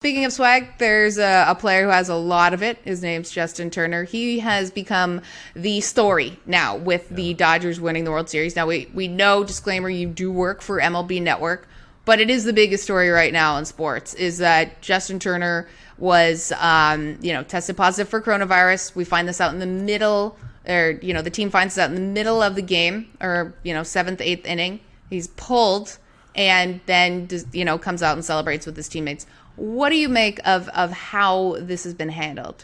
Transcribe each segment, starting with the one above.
Speaking of swag, there's a player who has a lot of it. His name's Justin Turner. He has become the story now with the Dodgers winning the World Series. Now, we know, disclaimer, you do work for MLB Network, but it is the biggest story right now in sports, is that Justin Turner was, tested positive for coronavirus. We find this out in the middle, the team finds this out in the middle of the game, or, 7th, 8th inning. He's pulled and then, comes out and celebrates with his teammates. What do you make of how this has been handled?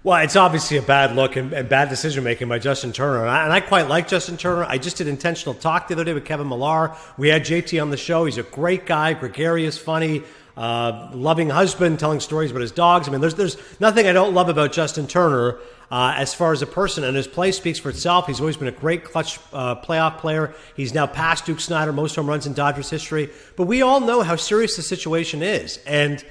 Well, it's obviously a bad look and bad decision-making by Justin Turner. And I quite like Justin Turner. I just did intentional talk the other day with Kevin Millar. We had JT on the show. He's a great guy, gregarious, funny, loving husband, telling stories about his dogs. I mean, there's nothing I don't love about Justin Turner as far as a person. And his play speaks for itself. He's always been a great clutch playoff player. He's now passed Duke Snider, most home runs in Dodgers history. But we all know how serious the situation is. And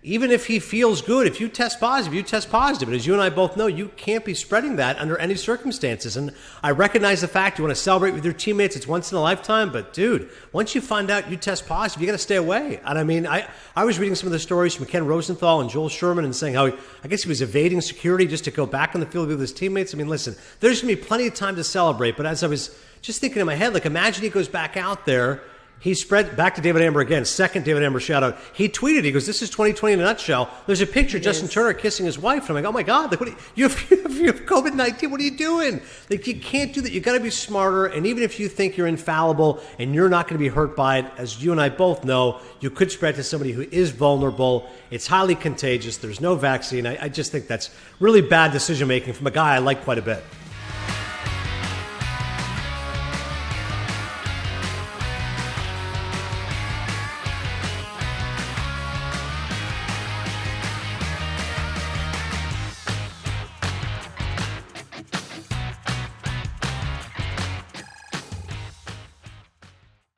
even if he feels good, if you test positive, you test positive. And as you and I both know, you can't be spreading that under any circumstances. And I recognize the fact you want to celebrate with your teammates. It's once in a lifetime. But, dude, once you find out you test positive, you got to stay away. And, I mean, I was reading some of the stories from Ken Rosenthal and Joel Sherman and saying how I guess he was evading security just to go back on the field with his teammates. I mean, listen, there's going to be plenty of time to celebrate. But as I was just thinking in my head, like, imagine he goes back out there. He spread back to David Amber again. Second David Amber shout out. He tweeted, he goes, "This is 2020 in a nutshell." There's a picture of Justin Turner kissing his wife. And I'm like, oh my God, like, you have COVID-19. What are you doing? Like, you can't do that. You got to be smarter. And even if you think you're infallible and you're not going to be hurt by it, as you and I both know, you could spread to somebody who is vulnerable. It's highly contagious. There's no vaccine. I just think that's really bad decision making from a guy I like quite a bit.